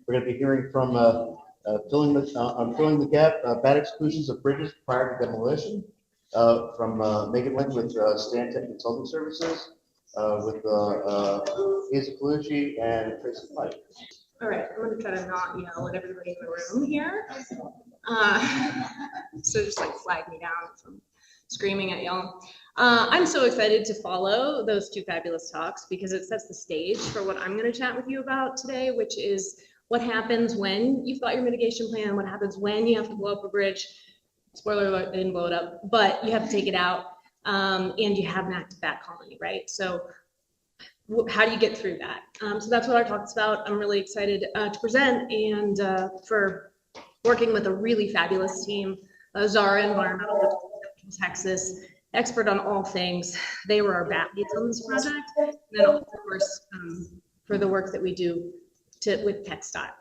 We're going to be hearing from filling the gap, bad exclusions of bridges prior to demolition, from Meghan with Stantec Consulting Services, with Liza Colucci and Tracy. All right, I'm going to try to not yell at everybody in the room here. So just like flag me down from screaming at y'all. I'm so excited to follow those two fabulous talks because it sets the stage for what I'm going to chat with you about today, which is what happens when you've got your mitigation plan, what happens when you have to blow up a bridge. Spoiler alert, they didn't blow it up, but you have to take it out, and you have an active bat colony, right? So how do you get through that? So that's what our talk's about. I'm really excited to present and for working with a really fabulous team, Zara Environmental in Texas, expert on all things. They were our bat leads on this project. And then of course, for the work that we do with TxDOT.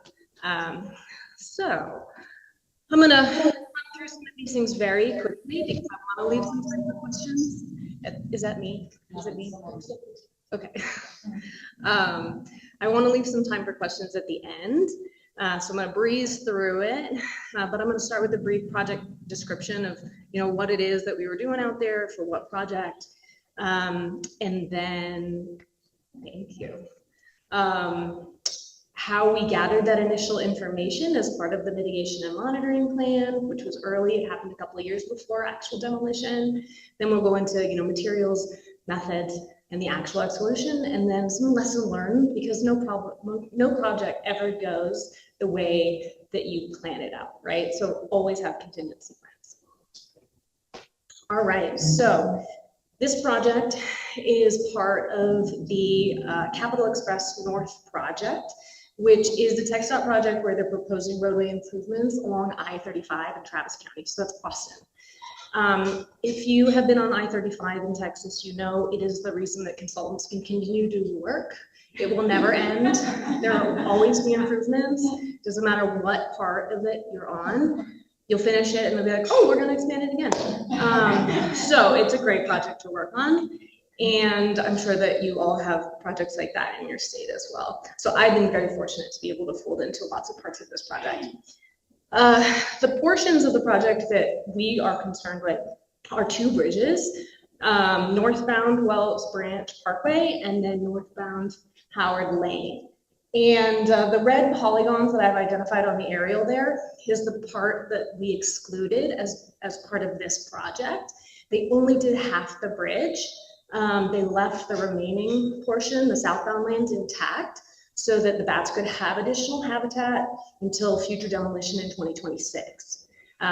So I'm gonna run through some of these things very quickly because I want to leave some time for questions. Is that me? Is it me? Okay. I want to leave some time for questions at the end. So I'm going to breeze through it, but I'm going to start with a brief project description of, what it is that we were doing out there for what project. And then, thank you. How we gathered that initial information as part of the mitigation and monitoring plan, which was early. It happened a couple of years before actual demolition. Then we'll go into, materials, methods, and the actual exclusion, and then some lesson learned, because no project ever goes the way that you plan it out, right? So always have contingency plans. All right, so this project is part of the Capital Express North project, which is the TxDOT project where they're proposing roadway improvements along I-35 in Travis County. So that's Austin. If you have been on I-35 in Texas, it is the reason that consultants can continue to do work. It will never end. There will always be improvements. Doesn't matter what part of it you're on. You'll finish it and they'll be like, oh, we're going to expand it again. So it's a great project to work on. And I'm sure that you all have projects like that in your state as well. So I've been very fortunate to be able to fold into lots of parts of this project. The portions of the project that we are concerned with are two bridges, northbound Wells Branch Parkway and then northbound Howard Lane. And the red polygons that I've identified on the aerial there is the part that we excluded as part of this project. They only did half the bridge. They left the remaining portion, the southbound lanes, intact so that the bats could have additional habitat until future demolition in 2026.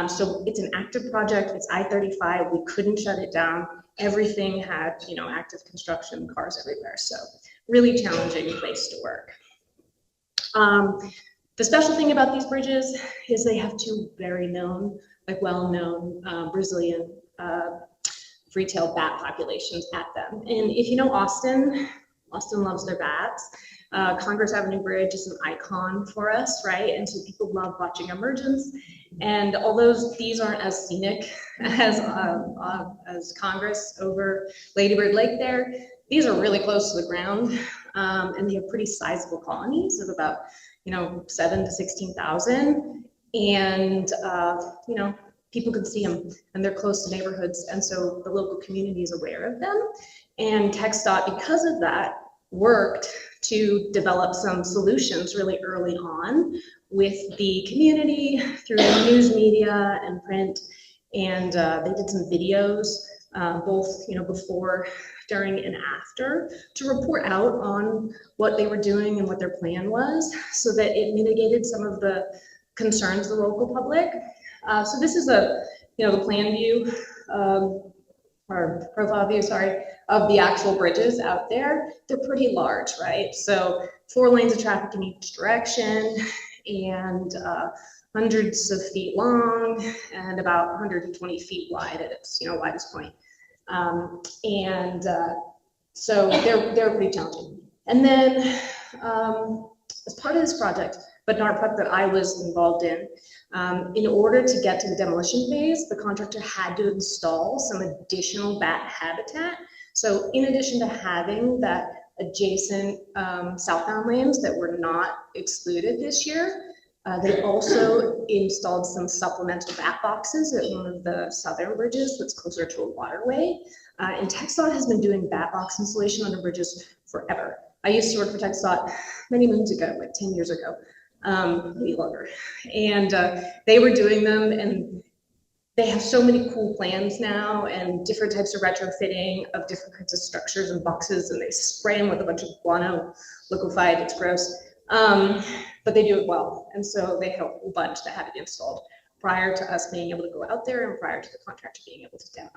So it's an active project, it's I-35, we couldn't shut it down. Everything had, active construction, cars everywhere. So really challenging place to work. The special thing about these bridges is they have two very known, well-known Brazilian free-tailed bat populations at them. And if you know Austin loves their bats. Congress Avenue Bridge is an icon for us, right? And so people love watching emergence. And although these aren't as scenic as Congress over Lady Bird Lake there, these are really close to the ground. And they have pretty sizable colonies of about, 7 to 16,000. And, people can see them and they're close to neighborhoods. And so the local community is aware of them. And TxDOT, because of that, worked to develop some solutions really early on with the community through news media and print. And they did some videos, both before, during, and after, to report out on what they were doing and what their plan was, so that it mitigated some of the concerns of the local public. So this is the plan view, or profile view, sorry, of the actual bridges out there. They're pretty large, right? So 4 lanes of traffic in each direction and hundreds of feet long and about 120 feet wide at its widest point. So they're pretty challenging. And then as part of this project, but not a project that I was involved in order to get to the demolition phase, the contractor had to install some additional bat habitat. So in addition to having that adjacent southbound lanes that were not excluded this year. They also installed some supplemental bat boxes at one of the southern bridges that's closer to a waterway. And TxDOT has been doing bat box installation on the bridges forever. I used to work for TxDOT many moons ago, like 10 years ago, maybe longer. And they were doing them, and they have so many cool plans now and different types of retrofitting of different kinds of structures and boxes, and they spray them with a bunch of guano liquefied. It's gross. But they do it well. And so they have a bunch that had it installed prior to us being able to go out there and prior to the contractor being able to demo.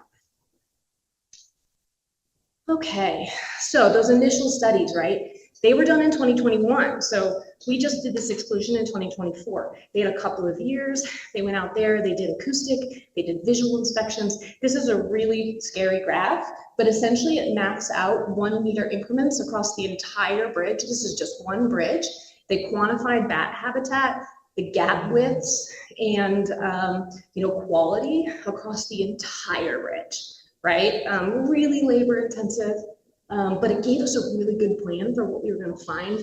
Okay, so those initial studies, right? They were done in 2021. So we just did this exclusion in 2024. They had a couple of years. They went out there, they did acoustic, they did visual inspections. This is a really scary graph, but essentially it maps out 1 meter increments across the entire bridge. This is just one bridge. They quantified bat habitat, the gap widths, and quality across the entire bridge, right? Really labor intensive, but it gave us a really good plan for what we were gonna find,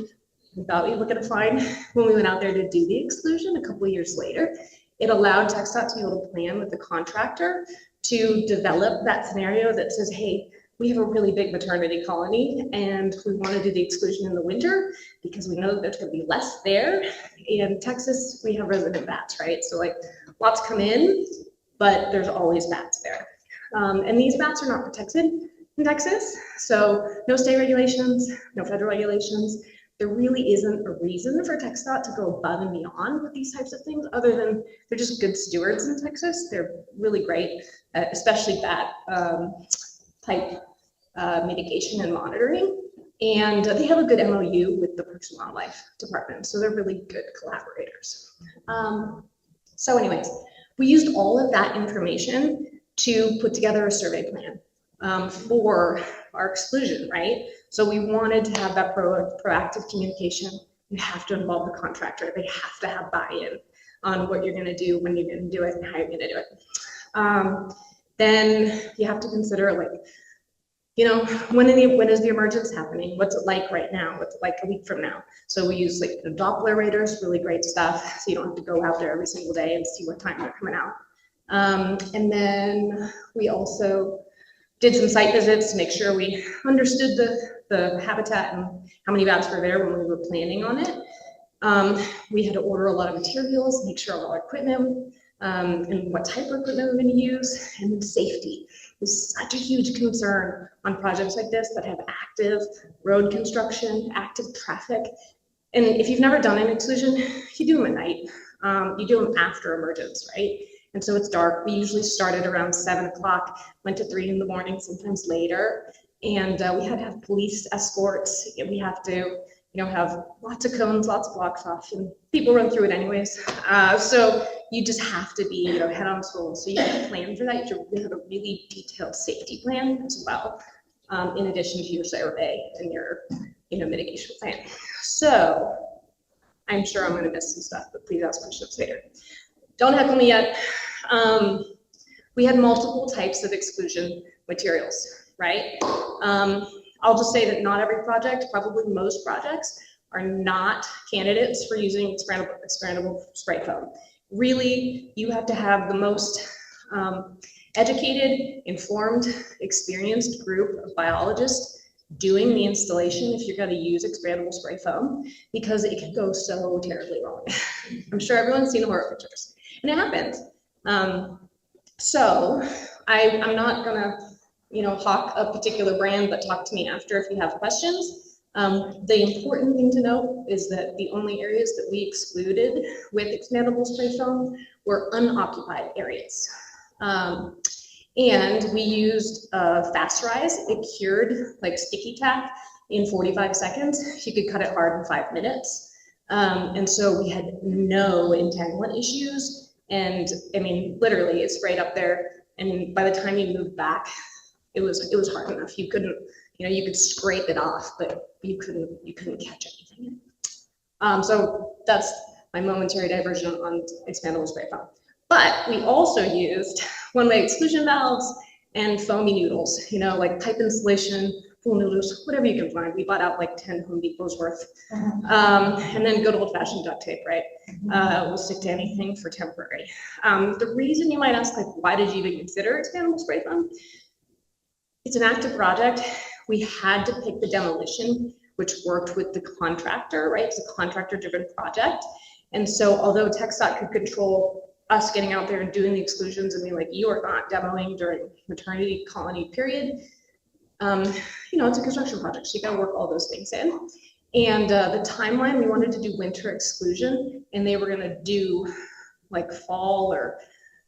we thought we were gonna find when we went out there to do the exclusion a couple of years later. It allowed TxDOT to be able to plan with the contractor to develop that scenario that says, hey, we have a really big maternity colony and we want to do the exclusion in the winter because we know that there's going to be less there. In Texas, we have resident bats, right? So like lots come in, but there's always bats there. And these bats are not protected in Texas. So no state regulations, no federal regulations. There really isn't a reason for TxDOT to go above and beyond with these types of things other than they're just good stewards in Texas. They're really great, especially bat type mitigation and monitoring. And they have a good MOU with the Parks and Wildlife Department. So they're really good collaborators. So anyways, we used all of that information to put together a survey plan for our exclusion, right? So we wanted to have that proactive communication. You have to involve the contractor. They have to have buy-in on what you're gonna do, when you're gonna do it, and how you're gonna do it. Then you have to consider like, when is the emergence happening? What's it like right now? What's it like a week from now? So we use like the Doppler radars, really great stuff. So you don't have to go out there every single day and see what time they're coming out. And then we also did some site visits to make sure we understood the habitat and how many bats were there when we were planning on it. We had to order a lot of materials, make sure all our equipment, and what type of equipment we're going to use, and then safety is such a huge concern on projects like this that have active road construction, active traffic. And if you've never done an exclusion, you do them at night. You do them after emergence, right? And so it's dark. We usually started around 7 o'clock, went to 3 in the morning, sometimes later. And we had to have police escorts. We have to, have lots of cones, lots of blocks off, and people run through it anyways. So you just have to be, head on school. So you have to plan for that. You have to have a really detailed safety plan as well, in addition to your survey and your, mitigation plan. So I'm sure I'm going to miss some stuff, but please ask questions later. Don't heckle me yet. We had multiple types of exclusion materials, right? I'll just say that not every project, probably most projects, are not candidates for using expandable spray foam. Really, you have to have the most educated, informed, experienced group of biologists doing the installation if you're going to use expandable spray foam, because it can go so terribly wrong. I'm sure everyone's seen the horror pictures, and it happens. So I'm not gonna, hawk a particular brand, but talk to me after if you have questions. The important thing to note is that the only areas that we excluded with expandable spray foam were unoccupied areas. And we used fast rise. It cured like sticky tack in 45 seconds. You could cut it hard in 5 minutes. And so we had no entanglement issues. And I mean, literally it sprayed up there. And by the time you moved back, it was hard enough. You couldn't, you could scrape it off, but you couldn't catch anything. So that's my momentary diversion on expandable spray foam. But we also used one-way exclusion valves and foamy noodles, like pipe insulation full noodles, whatever you can find. We bought out like 10 Home Depot's worth. And then good old fashioned duct tape, right? We'll stick to anything for temporary. The reason you might ask, like, why did you even consider expandable spray foam? It's an active project. We had to pick the demolition, which worked with the contractor, right? It's a contractor-driven project. And so although TxDOT could control us getting out there and doing the exclusions and being like, you are not demoing during maternity colony period, you know, it's a construction project, so you gotta work all those things in. And the timeline, we wanted to do winter exclusion, and they were gonna do like fall or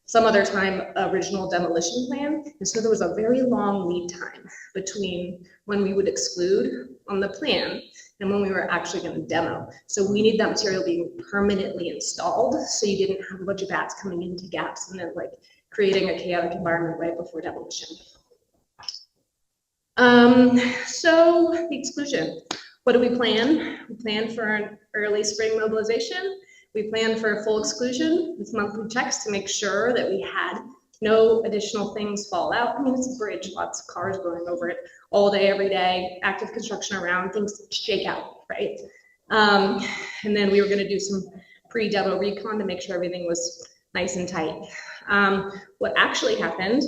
some other time original demolition plan. And so there was a very long lead time between when we would exclude on the plan and when we were actually gonna demo. So we need that material being permanently installed, so you didn't have a bunch of bats coming into gaps and then like creating a chaotic environment right before demolition. So the exclusion, what do we plan? We plan for an early spring mobilization. We planned for a full exclusion with monthly checks to make sure that we had no additional things fall out. I mean, it's a bridge, lots of cars going over it all day, every day, active construction around, things shake out, right? And then we were gonna do some pre-demo recon to make sure everything was nice and tight. What actually happened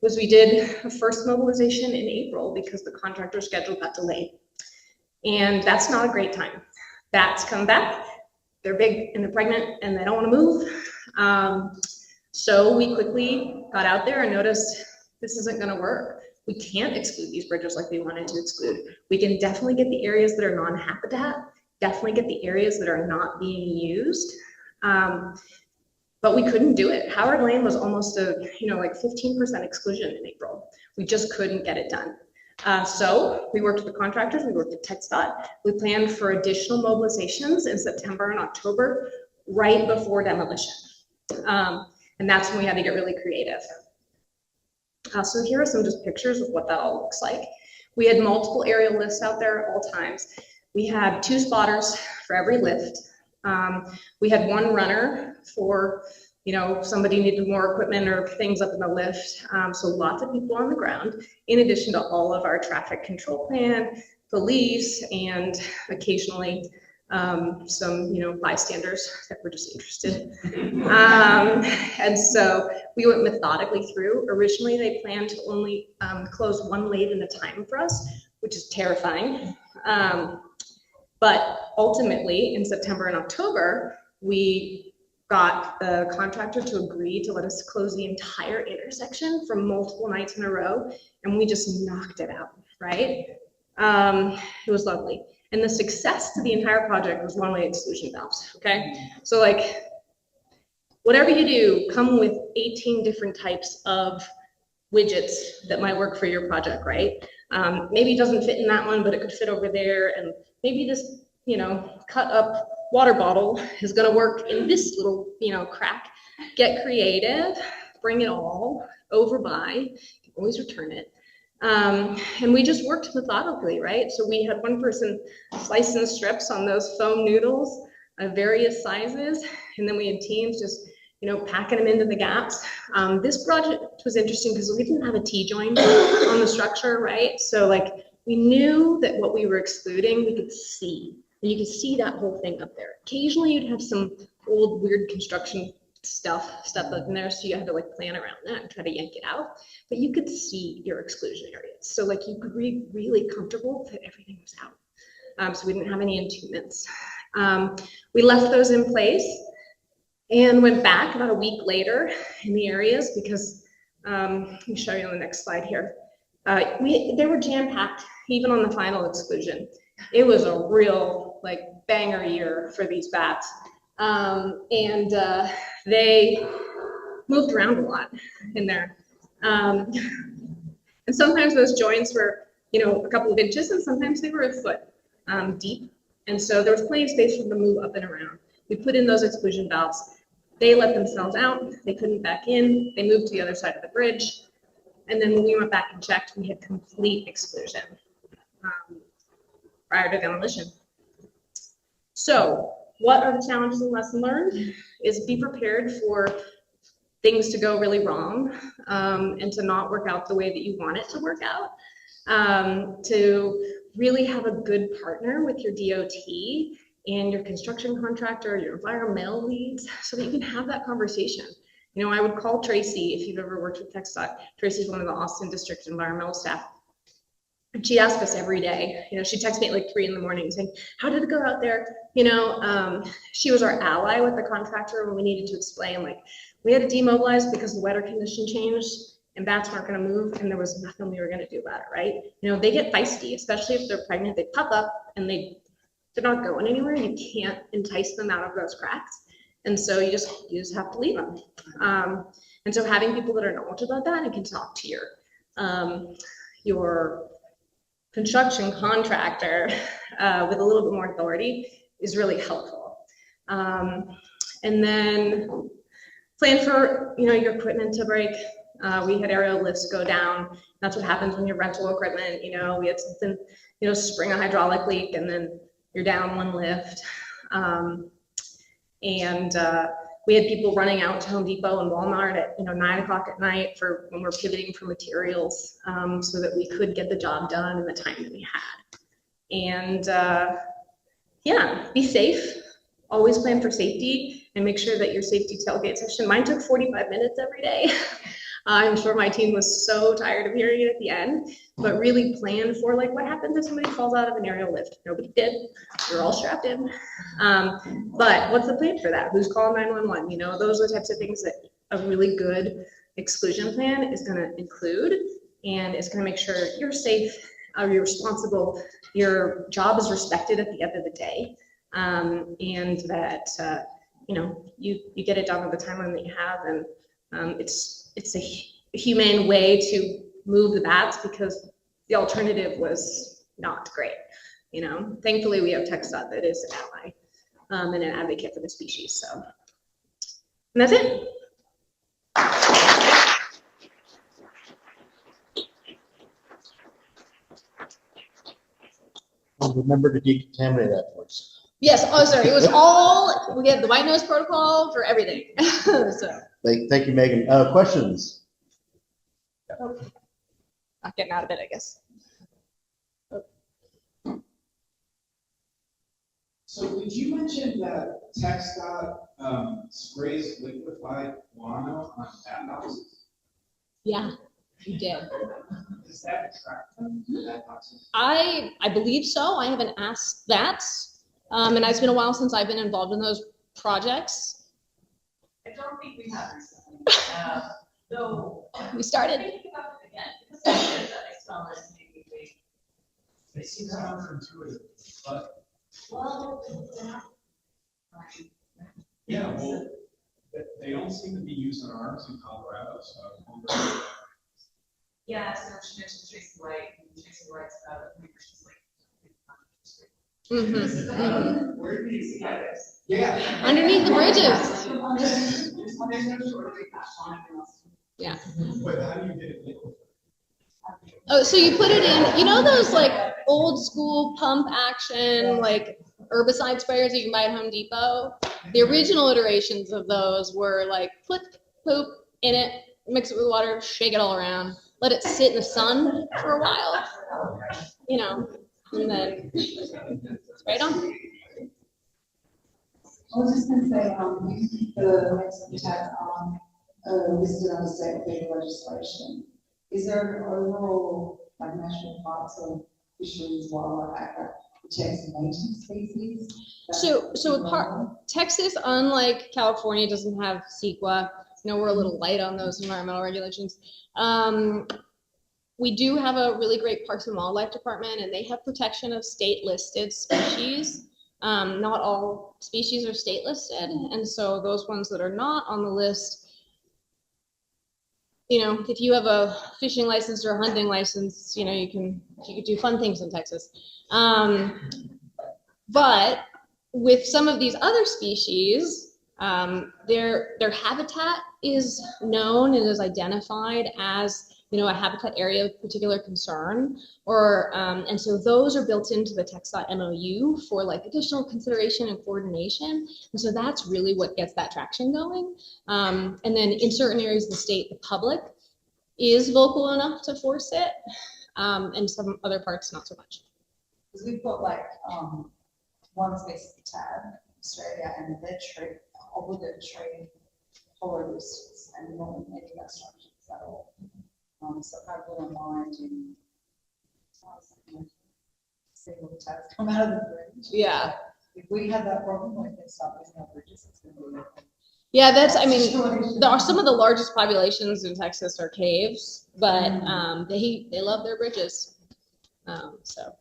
was we did a first mobilization in April because the contractor schedule got delayed. And that's not a great time. Bats come back, they're big and they're pregnant and they don't want to move. So we quickly got out there and noticed this isn't going to work. We can't exclude these bridges like we wanted to exclude. We can definitely get the areas that are non-habitat, definitely get the areas that are not being used. But we couldn't do it. Howard Lane was almost a, like 15% exclusion in April. We just couldn't get it done. So we worked with the contractors, we worked with TxDOT. We planned for additional mobilizations in September and October, right before demolition. And that's when we had to get really creative. So here are some just pictures of what that all looks like. We had multiple aerial lifts out there at all times. We had 2 spotters for every lift. We had 1 runner for, somebody needed more equipment or things up in the lift. So lots of people on the ground, in addition to all of our traffic control plan, police, and occasionally some, bystanders that were just interested. And so we went methodically through. Originally, they planned to only close 1 lane at a time for us, which is terrifying. But ultimately, in September and October, we got the contractor to agree to let us close the entire intersection for multiple nights in a row, and we just knocked it out, right? It was lovely. And the success to the entire project was one-way exclusion valves, okay? So like, whatever you do, come with 18 different types of widgets that might work for your project, right? Maybe it doesn't fit in that one, but it could fit over there, and maybe this, cut up water bottle is going to work in this little, crack. Get creative, bring it all over by, always return it. And we just worked methodically, right? So we had 1 person slicing strips on those foam noodles of various sizes, and then we had teams just, packing them into the gaps. This project was interesting because we didn't have a T-joint on the structure, right? So like, we knew that what we were excluding, we could see. And you could see that whole thing up there. Occasionally you'd have some old weird construction stuff up in there, so you had to like plan around that and try to yank it out. But you could see your exclusion areas. So like you could be really comfortable that everything was out. So we didn't have any entombments. We left those in place and went back about a week later in the areas because, let me show you on the next slide here. They were jam-packed even on the final exclusion. It was a real like banger year for these bats. They moved around a lot in there. And sometimes those joints were, a couple of inches, and sometimes they were a foot deep. And so there was plenty of space for them to move up and around. We put in those exclusion valves. They let themselves out. They couldn't back in. They moved to the other side of the bridge. And then when we went back and checked, we had complete exclusion prior to demolition. So what are the challenges and lessons learned is be prepared for things to go really wrong and to not work out the way that you want it to work out. to really have a good partner with your DOT and your construction contractor, your environmental leads, so that you can have that conversation. You know, I would call Tracy if you've ever worked with TxDOT. Tracy's one of the Austin District environmental staff. And she asks us every day, you know, she texts me at like 3 in the morning saying, how did it go out there? You know, she was our ally with the contractor when we needed to explain, like, we had to demobilize because the weather condition changed and bats weren't going to move and there was nothing we were going to do about it, right? You know, they get feisty, especially if they're pregnant. They pop up and they're not going anywhere. You can't entice them out of those cracks. And so you just have to leave them. And so having people that are knowledgeable about that and can talk to your construction contractor with a little bit more authority is really helpful. And then plan for, you know, your equipment to break. We had aerial lifts go down. That's what happens when your rental equipment, you know, we had something, you know, spring a hydraulic leak and then you're down one lift. We had people running out to Home Depot and Walmart at, you know, 9 o'clock at night for when we're pivoting for materials, so that we could get the job done in the time that we had. And yeah, be safe. Always plan for safety and make sure that your safety tailgate session, mine took 45 minutes every day. I'm sure my team was so tired of hearing it at the end, but really plan for, like, what happens if somebody falls out of an aerial lift? Nobody did. You're all strapped in. But what's the plan for that? Who's calling 911? You know, those are the types of things that a really good exclusion plan is going to include, and it's going to make sure you're safe, you're responsible, your job is respected at the end of the day, and that you know, you get it done at the timeline that you have, and it's a humane way to move the bats, because the alternative was not great. You know, thankfully we have TxDOT that is an ally and an advocate for the species. So, and that's it. Remember to decontaminate afterwards. Yes. Oh, sorry. It was all, we had the white nose protocol for everything. So. Thank you, Megan. Questions? Not getting out of it, I guess. So did you mention that TxDOT sprays liquefied guano on bat houses? Yeah, you did. Does that attract them to bat houses? I believe so. I haven't asked that. And it's been a while since I've been involved in those projects. I don't think we have recently. Though We started. thinking about it again, because I said that I saw it maybe They seem counterintuitive, but well, yeah, well, they don't seem to be using arms in Colorado, so. yeah, so she mentioned Tracy White, and Tracy White's about it, she's like. Mm-hmm. Where do you see others? Yeah. Underneath the bridges. There's no shortage of Yeah. But how do you get it liquefied? Oh, so you put it in, you know those like old school pump action, like herbicide sprayers that you can buy at Home Depot? The original iterations of those were like, put poop in it, mix it with water, shake it all around, let it sit in the sun for a while, you know, and then spray it on. I was just gonna say, the next tab, listed under state and federal legislation. Is there an overall, like, national parks or fisheries, wildlife act that protects native species? Texas, unlike California, doesn't have CEQA. You know, we're a little light on those environmental regulations. We do have a really great Parks and Wildlife Department, and they have protection of state listed species. Not all species are state listed, and so those ones that are not on the list, you know, if you have a fishing license or a hunting license, you know, you can do fun things in Texas. But with some of these other species, their habitat is known and is identified as, you know, a habitat area of particular concern, or and so those are built into the TxDOT MOU for like additional consideration and coordination, and so that's really what gets that traction going. And then in certain areas of the state, the public is vocal enough to force it, and some other parts not so much. Because we've got like, one space of tab, Australia, and their tree, obligate tree, hollow roofs, and not any of that structures at all. So I wouldn't mind in. See what the tabs come out of the bridge. Yeah. If we had that problem, we can start using our bridges, it's gonna be. Yeah, that's, I mean, there are some of the largest populations in Texas are caves, but they love their bridges. So.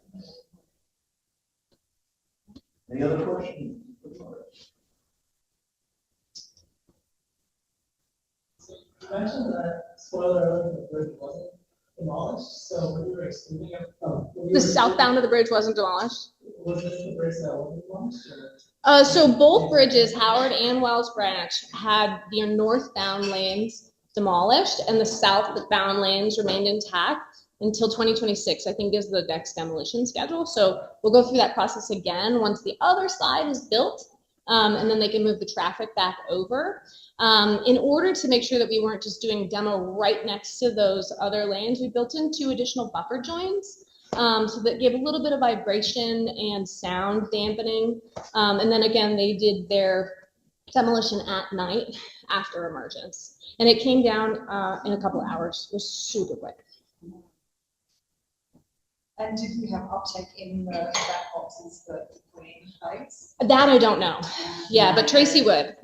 Any other questions? You mentioned that, spoiler alert, the bridge wasn't demolished, so when you were excluding it, The southbound of the bridge wasn't demolished. was this the bridge that wasn't demolished, or? So both bridges, Howard and Wells Branch, had their northbound lanes demolished and the southbound lanes remained intact until 2026, I think is the next demolition schedule. So we'll go through that process again once the other side is built, and then they can move the traffic back over. In order to make sure that we weren't just doing demo right next to those other lanes, we built in 2 additional buffer joints. So that gave a little bit of vibration and sound dampening. And then again, they did their demolition at night after emergence. And it came down in a couple of hours. It was super quick. And did you have uptake in the back boxes that were in place? That I don't know. Yeah, but Tracy would.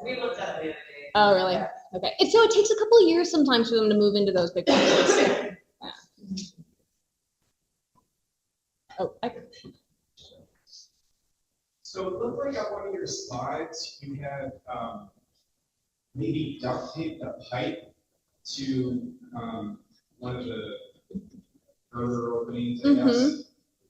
We looked at it the other day. Oh, really? Okay. So it takes a couple of years sometimes for them to move into those big boxes. Yeah. Oh, So it looked like on one of your slides, you had, maybe duct taped a pipe to, one of the further openings, I guess.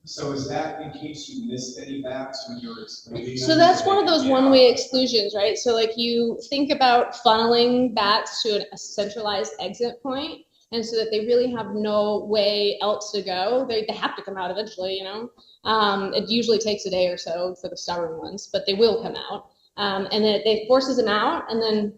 So is that in case you missed any bats when you were excluding? So them? that's one of those one-way exclusions, right? So like you think about funneling bats to a centralized exit point, and so that they really have no way else to go. They have to come out eventually, you know? It usually takes a day or so for the stubborn ones, but they will come out. And then it forces them out, and then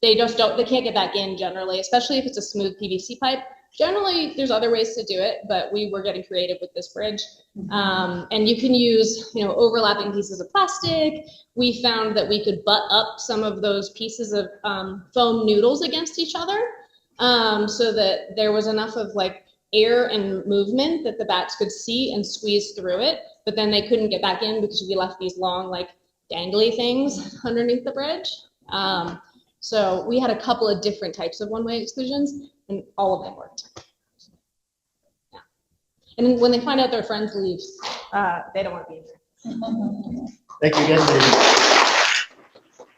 they can't get back in generally, especially if it's a smooth PVC pipe. Generally, there's other ways to do it, but we were getting creative with this bridge. And you can use, overlapping pieces of plastic. We found that we could butt up some of those pieces of foam noodles against each other, so that there was enough of like air and movement that the bats could see and squeeze through it, but then they couldn't get back in because we left these long, like dangly things underneath the bridge. So we had a couple of different types of one-way exclusions, and all of them worked. Yeah. And when they find out their friends leave, they don't want to be in there. Thank you again, ladies.